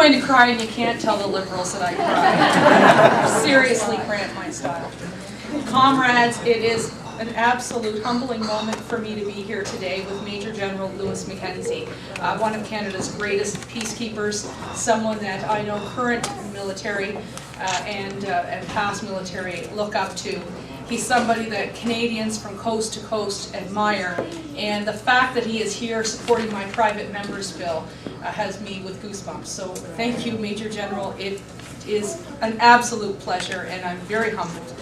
going to cry, and you can't tell the Liberals that I cry. Seriously, Grant, my style. Comrades, it is an absolute humbling moment for me to be here today with Major General Louis Mackenzie, one of Canada's greatest peacekeepers, someone that I know current military and past military look up to. He's somebody that Canadians from coast to coast admire, and the fact that he is here supporting my private member's bill has me with goosebumps. So thank you, Major General. It is an absolute pleasure, and I'm very humbled.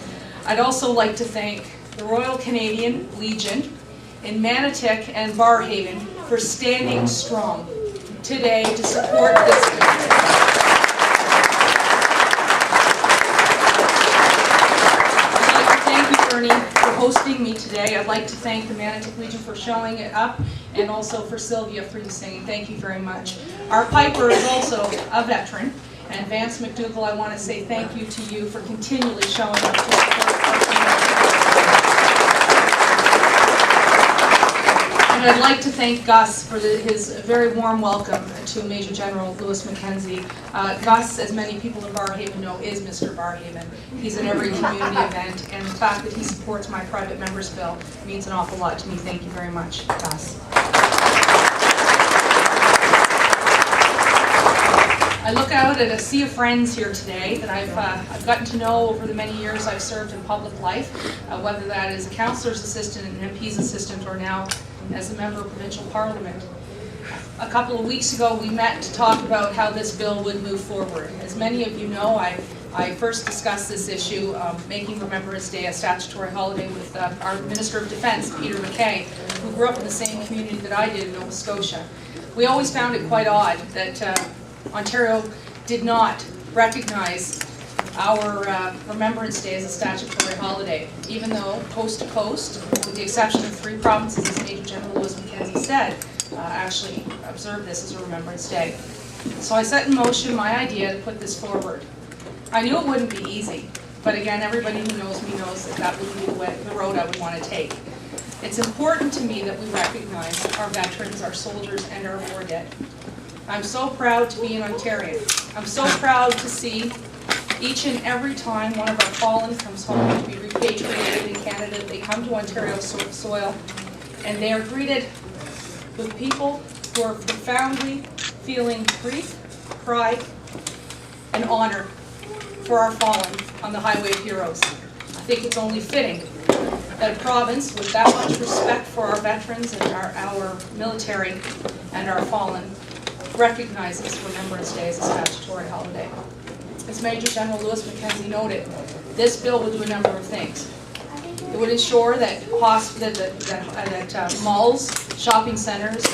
I'd also like to thank the Royal Canadian Legion in Manotick and Barrhaven for standing strong today to support this bill. For hosting me today. I'd like to thank the Manotick Legion for showing it up, and also for Sylvia for singing. Thank you very much. Our piper is also a veteran, and Vance McDougall, I want to say thank you to you for continually showing up to support our community. And I'd like to thank Gus for his very warm welcome to Major General Louis Mackenzie. Gus, as many people in Barrhaven know, is Mr. Barrhaven. He's at every community event, and the fact that he supports my private member's bill means an awful lot to me. Thank you very much, Gus. I look out at a sea of friends here today that I've gotten to know over the many years I've served in public life, whether that is a councillor's assistant, an MP's assistant, or now as a member of provincial parliament. A couple of weeks ago we met to talk about how this bill would move forward. As many of you know, I first discussed this issue, making Remembrance Day a statutory holiday, with our Minister of Defence, Peter MacKay, who grew up in the same community that I did in Nova Scotia. We always found it quite odd that Ontario did not recognize our Remembrance Day as a statutory holiday, even though coast to coast, with the exception of 3 provinces, as Major General Louis Mackenzie said, actually observe this as a Remembrance Day. So I set in motion my idea to put this forward. I knew it wouldn't be easy, but again, everybody who knows me knows that that would be the road I would want to take. It's important to me that we recognize our veterans, our soldiers, and our war dead. I'm so proud to be an Ontarian. I'm so proud to see each and every time one of our fallen comes home to be repatriated in Canada, they come to Ontario soil, and they are greeted with people who are profoundly feeling grief, pride, and honor for our fallen on the Highway of Heroes. I think it's only fitting that a province with that much respect for our veterans and our military and our fallen recognizes Remembrance Day as a statutory holiday. As Major General Louis Mackenzie noted, this bill will do a number of things. It would ensure that malls, shopping centers,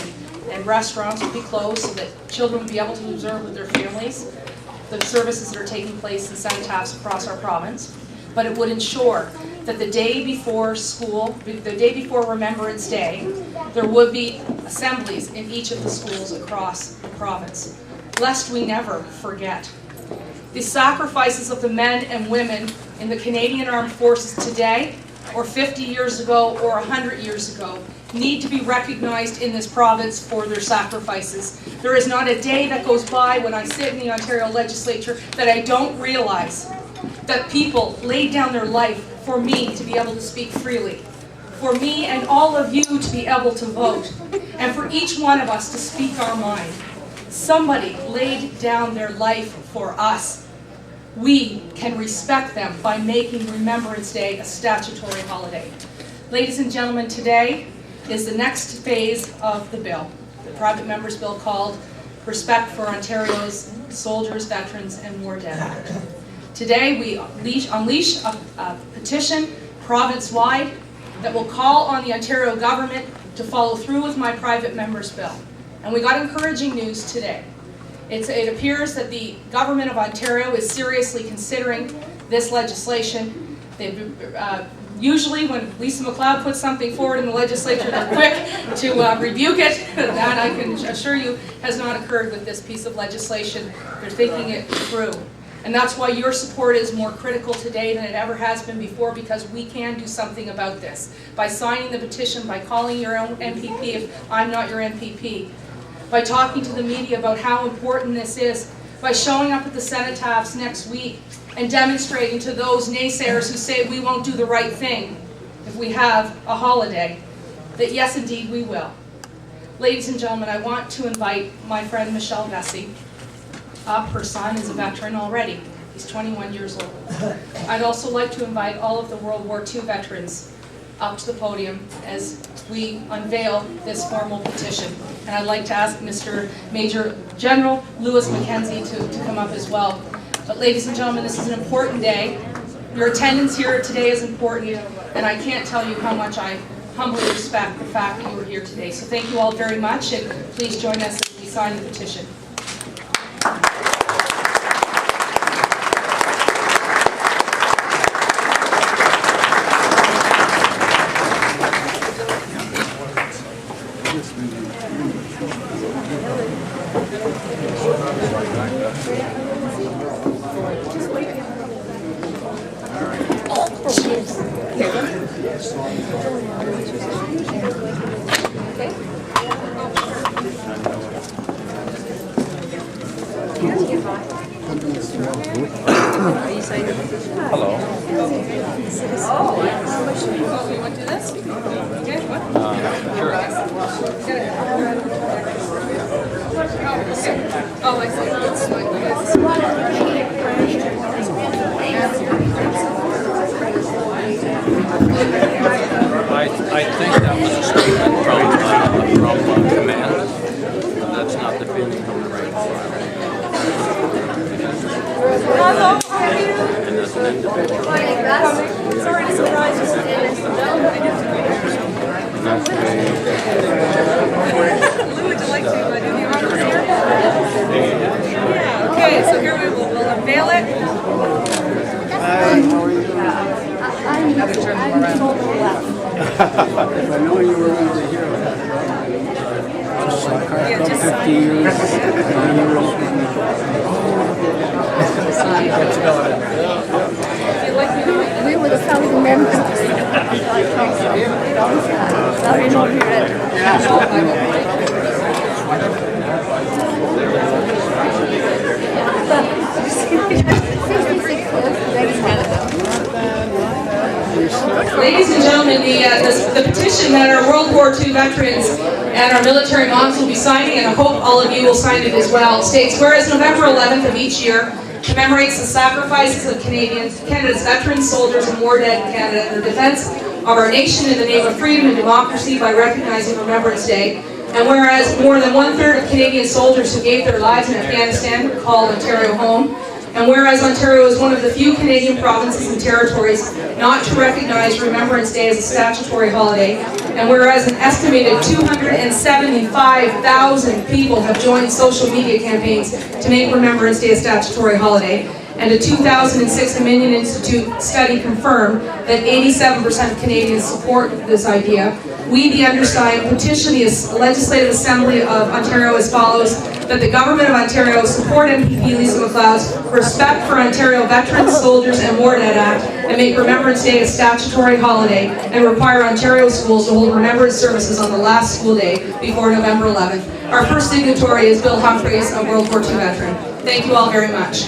and restaurants would be closed so that children would be able to observe with their families the services that are taking place in cenotaphs across our province. But it would ensure that the day before Remembrance Day, there would be assemblies in each of the schools across the province, lest we never forget. The sacrifices of the men and women in the Canadian Armed Forces today, or 50 years ago, or 100 years ago, need to be recognized in this province for their sacrifices. There is not a day that goes by when I sit in the Ontario Legislature that I don't realize that people laid down their life for me to be able to speak freely, for me and all of you to be able to vote, and for each one of us to speak our mind. Somebody laid down their life for us. We can respect them by making Remembrance Day a statutory holiday. Ladies and gentlemen, today is the next phase of the bill, the private member's bill called Respect for Ontario's Soldiers, Veterans, and War Dead Act. Today we unleash a petition province-wide that will call on the Ontario government to follow through with my private member's bill. And we got encouraging news today. It appears that the Government of Ontario is seriously considering this legislation. Usually when Lisa MacLeod puts something forward in the legislature, they're quick to rebuke it. That, I can assure you, has not occurred with this piece of legislation. They're thinking it through. And that's why your support is more critical today than it ever has been before, because we can do something about this. By signing the petition, by calling your own MPP if I'm not your MPP, by talking to the media about how important this is, by showing up at the cenotaphs next week and demonstrating to those naysayers who say we won't do the right thing if we have a holiday, that yes, indeed, we will. Ladies and gentlemen, I want to invite my friend Michelle Vesey up. Her son is a veteran already. He's 21 years old. I'd also like to invite all of the World War II veterans up to the podium as we unveil this formal petition. And I'd like to ask Mr. Major General Lewis Mackenzie to come up as well. But ladies and gentlemen, this is an important day. Your attendance here today is important, and I can't tell you how much I humbly respect the fact that you are here today. So thank you all very much, and please join us as we sign the petition. Hello. You want to do this? Okay, what? Sure. Oh, I see. That's I think that was a statement from command. That's not the feeling from the right file. And as an individual, Sorry to surprise you. and that's Lou, would you like to do the honors here? Yeah, okay, so here we'll unveil it. I know you were going to hear that. Yeah, just 50 years, 9-year-old. We were the founding members. Ladies and gentlemen, the petition that our World War II veterans and our military moms will be signing, and I hope all of you will sign it as well, states, whereas November 11th of each year commemorates the sacrifices of Canada's veterans, soldiers, and war dead in Canada in their defense of our nation in the name of freedom and democracy by recognizing Remembrance Day, and whereas more than 1/3 of Canadian soldiers who gave their lives in Afghanistan call Ontario home, and whereas Ontario is one of the few Canadian provinces and territories not to recognize Remembrance Day as a statutory holiday, and whereas an estimated 275,000 people have joined social media campaigns to make Remembrance Day a statutory holiday, and a 2006 Dominion Institute study confirmed that 87% of Canadians support this idea, we, the undersigned, petition the Legislative Assembly of Ontario as follows: that the Government of Ontario support MPP Lisa MacLeod's Respect for Ontario Veterans, Soldiers and War Dead Act and make Remembrance Day a statutory holiday and require Ontario schools to hold remembrance services on the last school day before November 11th. Our first signatory is Bill Humphreys, a World War II veteran. Thank you all very much.